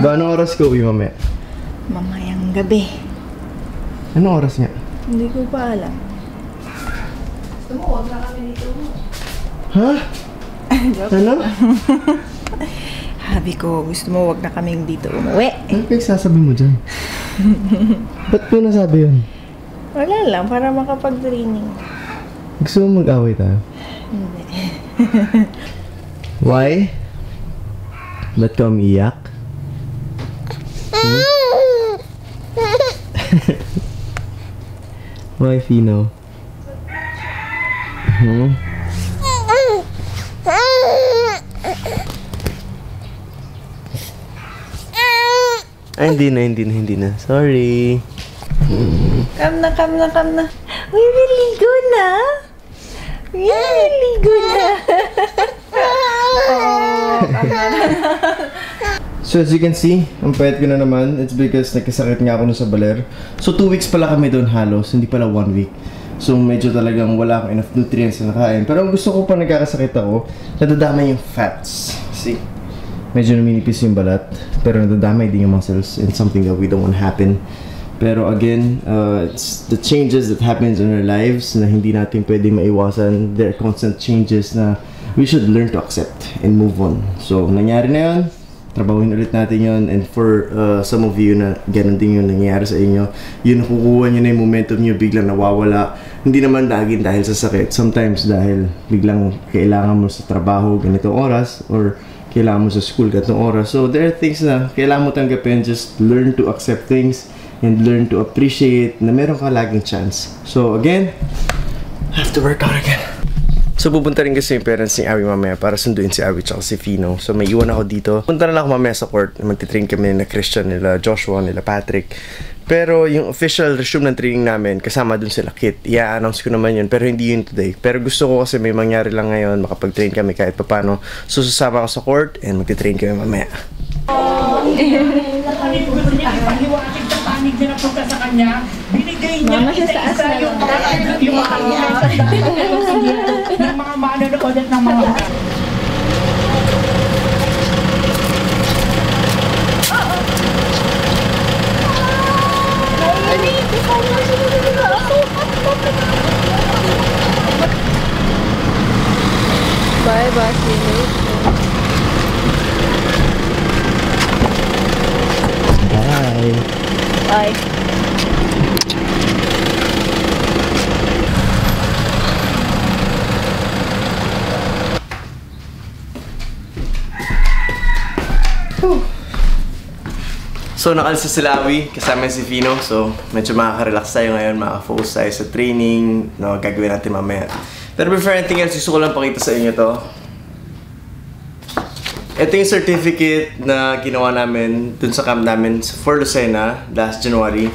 Ba, anong oras ka uwi mamaya? Mamayang gabi. Anong oras niya? Hindi ko pa alam. Gusto mo, huwag na kami dito. Ha? Ano? Sabi ko, gusto mo, huwag na kaming dito umuwi. Ano kayo sasabi mo dyan? Ba't mo nasabi yun? Wala lang, para makapag-training. Gusto mo mag-away tayo? Hindi. Why? Ba't ka umiiyak? Why, Fino? Ay, hindi na. Sorry. Come na. Uy, naligo na. Naligo na. So as you can see, ang payat ko na naman. It's because nagkasakit nga ako nun sa baler. So 2 weeks pala kami doon halos, hindi pala 1 week. So medyo talagang wala akong enough nutrients na nakain. Pero ang gusto ko pa nagkakasakit ako, nadadamay yung fats. See? Medyo numinipis yung balat, pero nadadamay din yung muscles, and something that we don't want to happen. Pero again, it's the changes that happens in our lives na hindi natin pwede maiwasan. There are constant changes na we should learn to accept and move on. So nangyari na yun, trabahuin ulit natin yun. And for some of you na ganun din yung nangyayari sa inyo, yun nakukuha nyo na yung momentum nyo, biglang nawawala. Hindi naman laging dahil sa sakit, sometimes dahil biglang kailangan mo sa trabaho ganitong oras, or kailangan mo sa school ganitong oras. So there are things na kailangan mo tanggapin. Just learn to accept things and learn to appreciate na meron ka laging chance. So again, I have to work out again. So pupunta rin kasi yung parents ni Awi mamaya para sunduin si Awi tsaka si Fino. So may iwan ako dito. Punta na lang ako mamaya sa court. Magtitrain kami nila Christian, nila Joshua, nila Patrick. Pero yung official resume ng training namin, kasama dun sila Kit. I-announce ko naman yun, pero hindi yun today. Pero gusto ko kasi may mangyari lang ngayon, makapag-train kami kahit papano. So susama ako sa court and magtitrain kami mamaya. Panig na napunta sa kanya, binigay niya isa-isa yung mga ng mga manonood at ng mga Bye, see you later. Bye! Bye. So nakalisa sila Awi, kasama si Fino. So medyo makaka-relax tayo ngayon, makaka-focus tayo sa training, no, gagawin natin mamaya. Pero before anything else, gusto ko lang pakita sa inyo to. Ito yung certificate na ginawa namin dun sa camp namin for Lucena last January.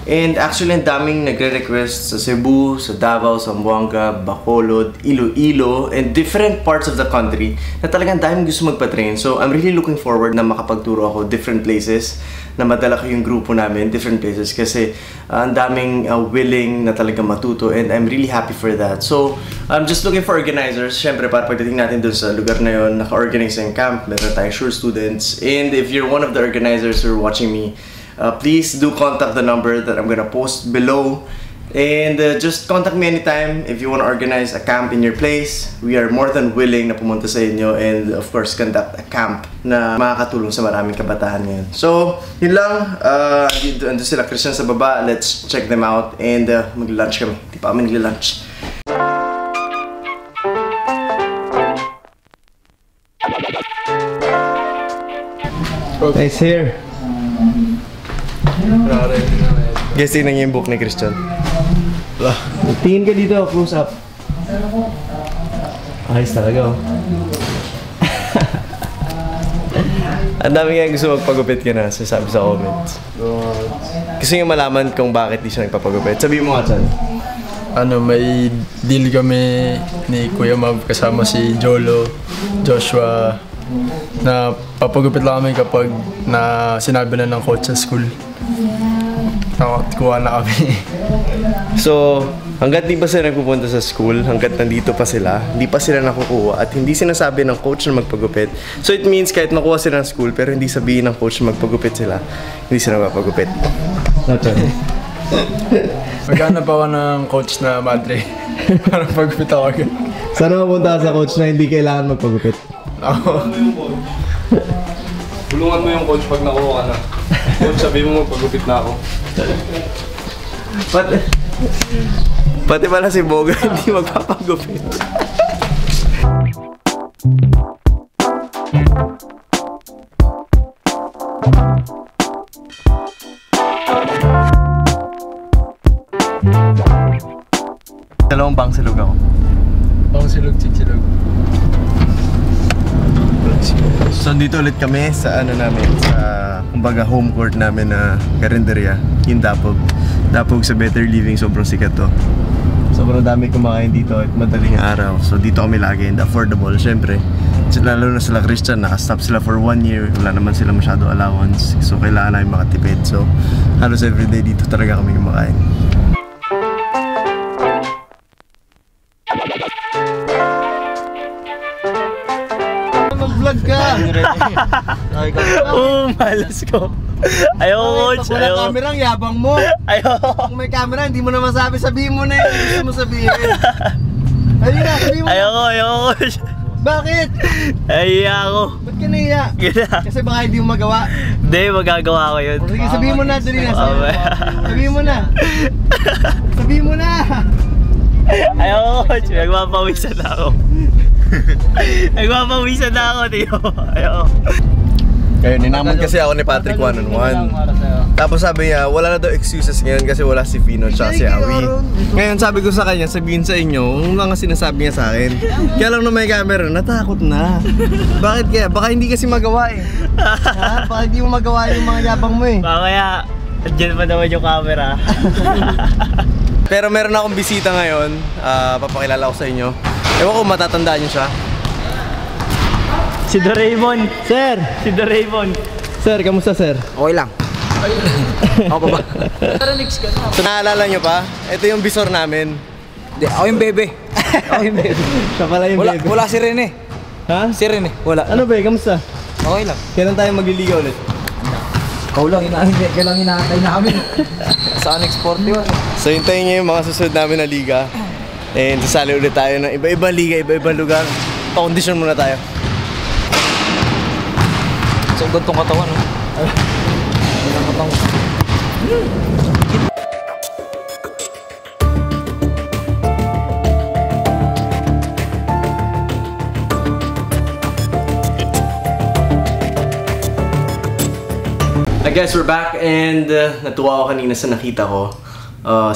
And actually, ang daming nagre-request sa Cebu, sa Davao, Zamboanga, Bacolod, Iloilo, and different parts of the country na talagang daming gusto magpa-train. So, I'm really looking forward na makapagturo ako different places, na madala ko yung grupo namin, different places, kasi ang daming willing na talagang matuto, and I'm really happy for that. So, I'm just looking for organizers. Siyempre, para pagdating natin dun sa lugar na yun, naka-organize yung camp, meron tayong sure students. And if you're one of the organizers who are watching me, please do contact the number that I'm gonna post below, and just contact me anytime if you want to organize a camp in your place. We are more than willing na pumunta sa inyo, and of course conduct a camp na makakatulong sa maraming kabataan ngayon. So yun lang, andun sila Christian sa baba. Let's check them out, and mag-lunch kami. Di pa kami nagla-lunch. Nice hair. Guys, tingnan niyo yung book ni Christian. Tingin ka dito, close up. Ayos talaga, oh. Ang dami nga gusto magpagupit ka na, sasabi sa comments. Gusto nyo malaman kung bakit di siya nagpapagupit. Sabihin mo nga, Chan. May deal kami ni Kuya Mab kasama si Jolo, Joshua, na papagupit lang kami kapag na sinabi na ng coach sa school. kuha na kami. So, hanggat di pa sila nagpupunta sa school, hanggat nandito pa sila, hindi pa sila nakukuha at hindi sinasabi ng coach na magpagupit. So it means kahit nakuha sila ng school pero hindi sabihin ng coach na magpagupit sila, hindi sila mapagupit. Maghanap ako ng coach na madre para pagupit ako agad. Sana mapunta sa coach na hindi kailangan magpagupit. Oo. Tulungan mo yung coach pag nakuha ka na. Coach, sabihin mo magpagupit na ako. Pati pala si Boga hindi magpapagupit. Dalawang bang silog ako. Bang silog, chiksilog. So dito ulit kami sa ano namin, sa kumbaga home court namin na karinderya, yung Dapog sa Better Living, sobrang sikat to. Sobrang dami kumakain dito at madaling araw. So dito kami lagi and affordable, syempre. Lalo na sila Christian, nakastop sila for 1 year, wala naman sila masyado allowance. So kailangan namin makatipid. So halos everyday dito talaga kami kumakain. Mag-vlog ka! Malas ko. Ayoko, coach. Pag wala camera, ang yabang mo. Ayoko. Kung may camera, hindi mo na masabi. Sabihin mo na yung gusto mo sabihin. Ayun na, sabihin mo na. Ayoko, coach. Bakit? Nahiya ako. Ba't ka nahiya? Kasi baka hindi mo magawa. Hindi, magagawa ko yun. O, sige, sabihin mo na, dali na. Sabihin mo na. Sabihin mo na. Ayoko, coach. Nagpapawisan na ako. Nagpapawisan na ako, Tio. Ayoko. Kaya ninamod kasi ako ni Patrick 1-on-1. Tapos sabi niya, wala na daw excuses ngayon kasi wala si Fino at si Awi. Ngayon sabi ko sa kanya, sabihin sa inyo yung mga sinasabi niya sa akin. Kaya lang na may camera, natakot na. Bakit kaya? Baka hindi kasi magawa eh. Ha? Baka hindi mo magawa yung mga yabang mo eh. Mamaya, andyan pa naman yung camera. Pero meron akong bisita ngayon, papakilala ko sa inyo. Ewan ko matatandaan niyo siya. Si Doraemon. Sir! Si Doraemon. Sir, kamusta sir? Okay lang. Ako ba? So naalala niyo pa? Ito yung bisor namin. Hindi, ako yung bebe. Ako yung bebe. Siya pala yung baby. Wala si Rene. Ha? Si Rene, wala. Ano ba kamusta? Okay lang. Kailan tayo magliligaw ulit? Ikaw lang, kailang inaantay namin. Sa Annex 41. So hintayin niyo yung mga susunod namin na liga. And sasali ulit tayo ng iba-ibang liga, iba-ibang lugar. Pa-condition muna tayo. So, gantong katawan, no? Gantong katawan. I guess we're back and natuwa ako kanina sa nakita ko.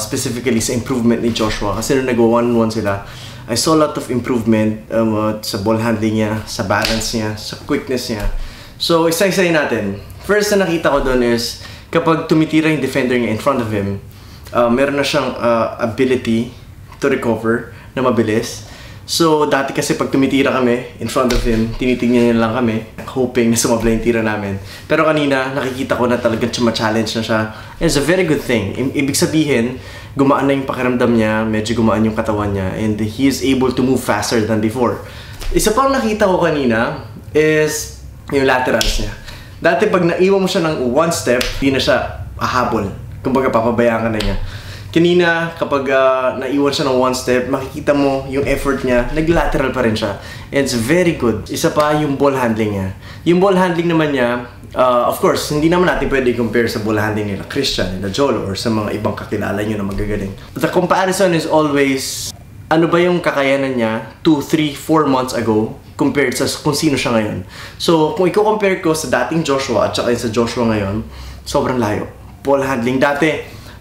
Specifically sa improvement ni Joshua. Kasi nung nag-1-on-1 sila, I saw a lot of improvement sa ball handling niya, sa balance niya, sa quickness niya. So, isa-isayin natin. First na nakita ko doon is, kapag tumitira yung defender niya in front of him, meron na siyang ability to recover na mabilis. So, dati kasi pag tumitira kami in front of him, tinitingnan niya lang kami, hoping na sumabla yung tira namin. Pero kanina, nakikita ko na talagang challenge na siya. It's a very good thing. Ibig sabihin, gumaan na yung pakiramdam niya, medyo gumaan yung katawan niya, and he is able to move faster than before. Isa pang nakita ko kanina is yung laterals niya. Dati pag naiwan mo siya ng one step, di na siya hahabol. Kumbaga papabayaan ka na niya. Kanina, kapag naiwan siya ng one step, makikita mo yung effort niya, nag-lateral pa rin siya. And it's very good. Isa pa yung ball handling niya. Yung ball handling naman niya, of course, hindi naman natin pwede compare sa ball handling nila Christian, nila Jolo, or sa mga ibang kakilala nyo na magagaling. The comparison is always, ano ba yung kakayanan niya 2, 3, 4 months ago compared sa kung sino siya ngayon. So, kung i-compare ko sa dating Joshua at saka sa Joshua ngayon, sobrang layo. Ball handling. Dati,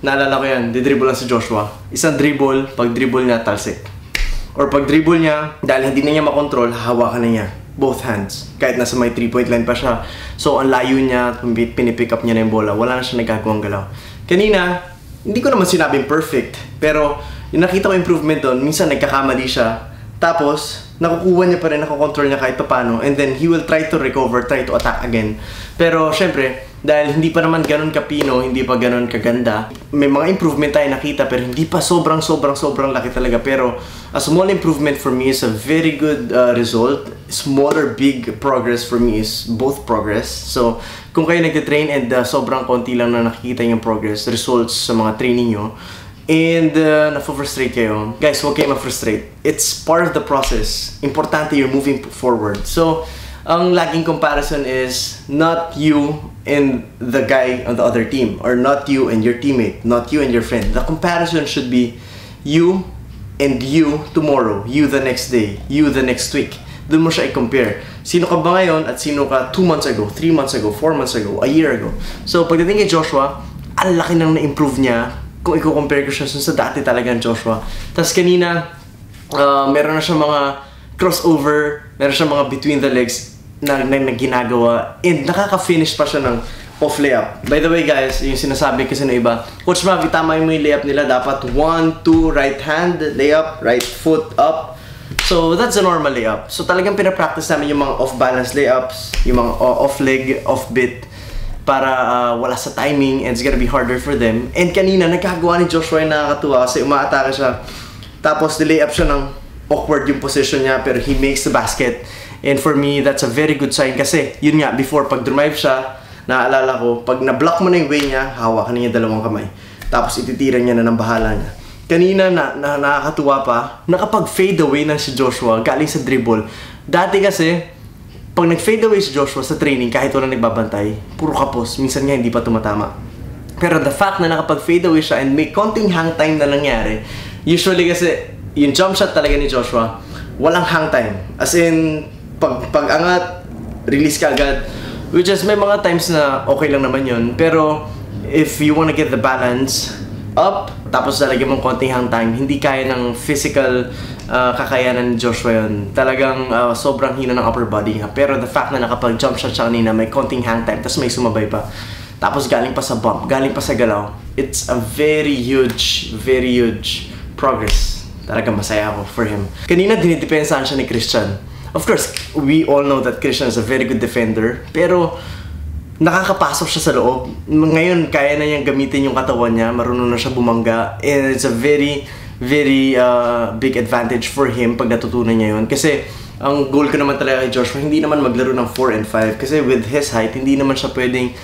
naalala ko yan, didribble lang si Joshua. Isang dribble, pag dribble niya, talsik. Or pag dribble niya, dahil hindi na niya makontrol, hahawakan na niya. Both hands. Kahit nasa may 3-point line pa siya. So, ang layo niya, pinipick up niya na yung bola, wala na siya nagagawang galaw. Kanina, hindi ko naman sinabing perfect. Pero, yung nakita ko improvement doon, minsan nagkakamali siya. Tapos, nakukuha niya pa rin, nakokontrol niya kahit paano, and then he will try to recover, try to attack again. Pero syempre, dahil hindi pa naman ganun kapino, hindi pa ganun kaganda, may mga improvement tayo nakita pero hindi pa sobrang laki talaga. Pero a small improvement for me is a very good result. Smaller big progress for me is both progress. So kung kayo nagtitrain and sobrang konti lang na nakikita yung progress, results sa mga training nyo, and na-frustrate kayo, guys, huwag kayo ma-frustrate. It's part of the process. Importante you're moving forward. So, ang laging comparison is not you and the guy on the other team, or not you and your teammate, not you and your friend. The comparison should be you and you tomorrow, you the next day, you the next week. Doon mo siya i-compare. Sino ka ba ngayon at sino ka 2 months ago, 3 months ago, 4 months ago, a year ago. So, pagdating kay Joshua, ang laki nang na-improve niya kung i-compare ko siya sa dati talagang Joshua. Tapos kanina, meron na siya mga crossover, meron siya mga between the legs na ginagawa, and nakaka-finish pa siya ng off layup. By the way guys, yung sinasabi kasi ng iba, Coach Mavi, tama yung layup nila, dapat 1, 2, right hand layup, right foot up. So that's a normal layup. So talagang pinapractice namin yung mga off-balance layups, yung mga off-leg, off-bit, para wala sa timing and it's gonna be harder for them. And kanina, nagkagawa ni Joshua yung nakakatuwa kasi umaatake siya. Tapos, delay up siya ng awkward yung position niya pero he makes the basket. And for me, that's a very good sign kasi, yun nga, before, pag drive siya, naaalala ko, pag na-block mo na yung way niya, hawakan niya dalawang kamay. Tapos, ititira niya na ng bahala niya. Kanina, nakakatuwa pa, nakapag-fade away na si Joshua galing sa dribble. Dati kasi, pag nag-fade away si Joshua sa training, kahit wala nagbabantay, puro kapos. Minsan nga hindi pa tumatama. Pero the fact na nakapag-fade away siya and may konting hang time na nangyari, usually kasi, yung jump shot talaga ni Joshua, walang hang time. As in, pag-angat, release ka agad. Which is, may mga times na okay lang naman yun. Pero, if you wanna get the balance up, tapos lalagyan mong konting hang time, hindi kaya ng physical kakayanan ni Joshua yun. Talagang sobrang hina ng upper body niya. Pero the fact na nakapag-jump shot siya kanina, may konting hang time, tapos may sumabay pa. Tapos galing pa sa bump, galing pa sa galaw. It's a very huge progress. Talagang masaya ako for him. Kanina dinidepensahan siya ni Christian. Of course, we all know that Christian is a very good defender. Pero nakakapasok siya sa loob. Ngayon, kaya na niyang gamitin yung katawan niya. Marunong na siya bumangga. And it's a very big advantage for him pag natutunan niya yun. Kasi, ang goal ko naman talaga kay Joshua, hindi naman maglaro ng 4 and 5. Kasi with his height, hindi naman siya pwedeng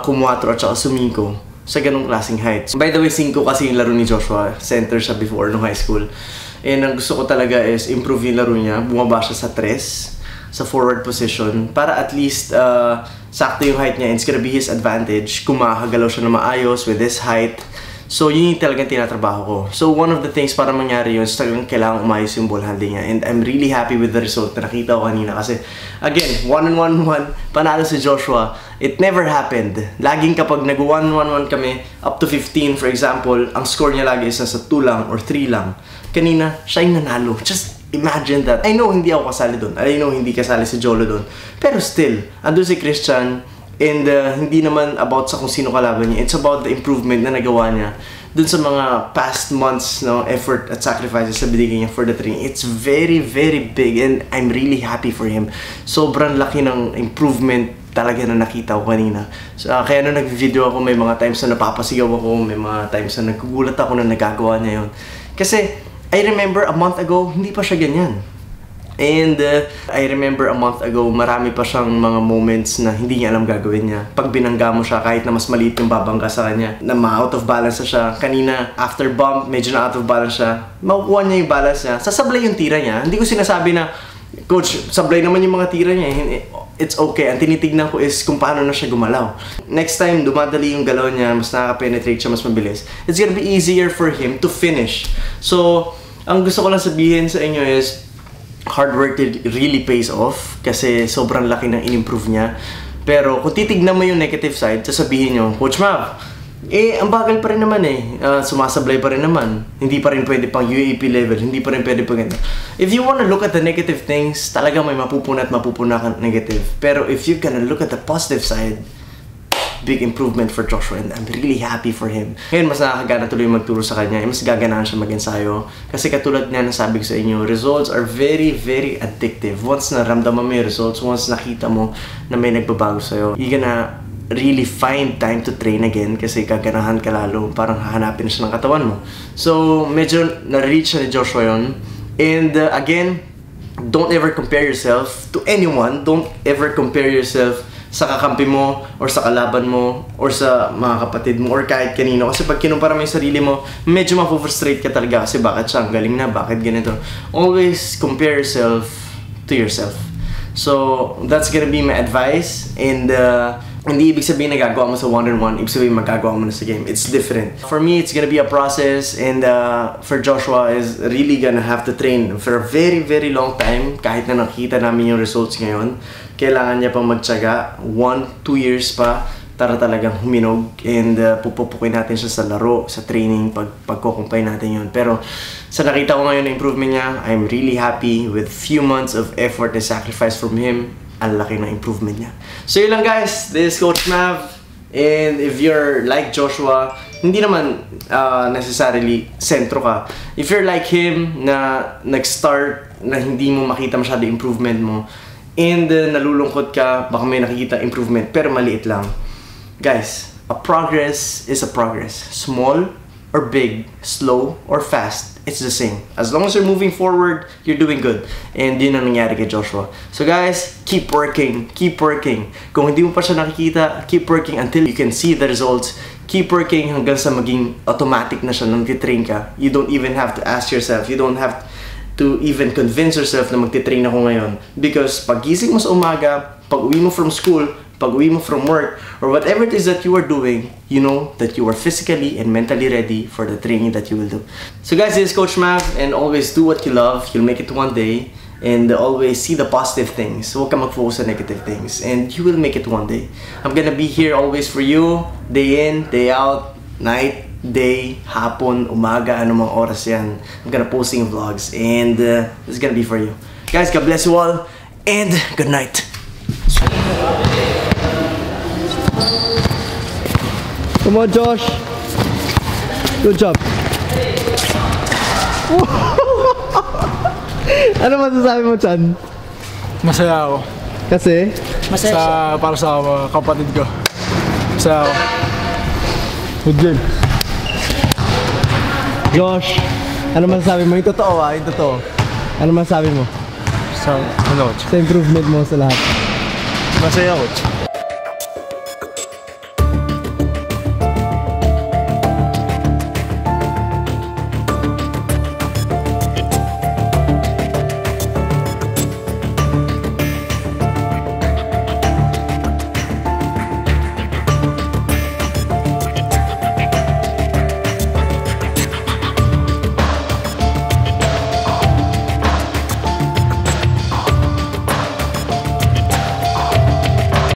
kumwatro at saka sumiko sa ganong klaseng height. By the way, 5 kasi yung laro ni Joshua. Center siya before no high school. And ang gusto ko talaga is improve yung laro niya. Bumaba siya sa 3, sa forward position, para at least sakto yung height niya and it's gonna be his advantage kung makakagalaw siya na maayos with his height. So, yun yung talagang tinatrabaho ko. So, one of the things para mangyari yun, so talagang kailangan umayos yung ball handling niya. And I'm really happy with the result na nakita ko kanina. Kasi, again, 1-on-1-1, panalo si Joshua. It never happened. Laging kapag nag-1-1-1 kami, up to 15, for example, ang score niya lagi is nasa 2 lang or 3 lang. Kanina, siya yung nanalo. Just imagine that. I know hindi ako kasali doon. I know hindi kasali si Jolo doon. Pero still, andun si Christian. And hindi naman about sa kung sino kalaban niya. It's about the improvement na nagawa niya dun sa mga past months, no, effort at sacrifices na binigay niya for the training. It's very big and I'm really happy for him. Sobrang laki ng improvement talaga na nakita ko kanina. So, kaya nung nag-video ako, may mga times na napapasigaw ako, may mga times na nagkugulat ako na nagagawa niya yun. Kasi I remember a month ago, hindi pa siya ganyan. And I remember a month ago, marami pa siyang mga moments na hindi niya alam gagawin niya. Pag binangga mo siya, kahit na mas maliit yung babangga sa kanya, na ma-out of balance na siya. Kanina, after bump, medyo na out of balance siya. Makukuha niya yung balance niya. Sasablay yung tira niya. Hindi ko sinasabi na, Coach, sablay naman yung mga tira niya. It's okay. Ang tinitignan ko is kung paano na siya gumalaw. Next time, dumadali yung galaw niya, mas nakaka-penetrate siya, mas mabilis. It's gonna be easier for him to finish. So, ang gusto ko lang sabihin sa inyo is, hard work really pays off kasi sobrang laki ng in-improve niya. Pero kung titignan mo yung negative side, sasabihin nyo, Coach Mav, ang bagal pa rin naman sumasablay pa rin naman. Hindi pa rin pwede pang UAP level, hindi pa rin pwede pang ganito. If you wanna look at the negative things, talaga may mapupuna at mapupuna ka negative. Pero if you gonna look at the positive side, big improvement for Joshua and I'm really happy for him. Ngayon, mas nakakagana tuloy magturo sa kanya. Mas gaganaan siya mag-ensayo. Kasi katulad nga ng sabi ko sa inyo, results are very, very addictive. Once na ramdaman mo yung results, once nakita mo na may nagbabago sa'yo, you're gonna really find time to train again kasi gaganahan ka lalo. Parang hahanapin na siya ng katawan mo. So, medyo na-reach na ni Joshua yun. And again, don't ever compare yourself to anyone. Don't ever compare yourself sa kakampi mo or sa kalaban mo or sa mga kapatid mo or kahit kanino. Kasi pag kinumpara mo yung sarili mo, medyo mapufrustrate ka talaga kasi bakit siya ang galing na, bakit ganito. Always compare yourself to yourself. So, that's gonna be my advice. And hindi ibig sabihin nagagawa mo sa one-on-one, ibig sabihin magagawa mo na sa game. It's different. For me, it's gonna be a process, and for Joshua is really gonna have to train for a very, very long time. Kahit na nakita namin yung results ngayon, kailangan niya pang magtiyaga 1-2 years pa para talagang huminog, and pupupukin natin siya sa laro, sa training, pagkukumpay natin yun. Pero sa nakita ko ngayon na improvement niya, I'm really happy with few months of effort and sacrifice from him. Ang laki ng improvement niya. So yun lang guys, this is Coach Mav, and if you're like Joshua, hindi naman necessarily sentro ka. If you're like him na nag-start na hindi mo makita masyado improvement mo, and nalulungkot ka, baka may nakikita improvement pero maliit lang. Guys, a progress is a progress. Small or big, slow or fast, it's the same. As long as you're moving forward, you're doing good. And yun ang nangyari kay Joshua. So guys, keep working. Keep working. Kung hindi mo pa siya nakikita, keep working until you can see the results. Keep working hanggang sa maging automatic na siya nang titrain ka. You don't even have to ask yourself. You don't have to even convince yourself na magtitrain ako ngayon. Because pag gising mo sa umaga, pag uwi mo from school, pag uwi mo from work, or whatever it is that you are doing, you know that you are physically and mentally ready for the training that you will do. So guys, this is Coach Mav, and always do what you love. You'll make it one day, and always see the positive things. Huwag ka mag-focus on negative things, and you will make it one day. I'm gonna be here always for you, day in, day out, night, day, hapon, umaga, anumang oras yan. I'm gonna posting vlogs, and this is gonna be for you. Guys, God bless you all, and good night. Come on, Josh. Good job. Ano masasabi mo, Chan? Masaya ako. Kasi? Para sa mga kapatid ko. Masaya ako. Good game. Josh, ano masasabi mo? Yung totoo yung totoo. Ano masasabi mo? Sa improvement mo sa lahat? Masaya, Coach.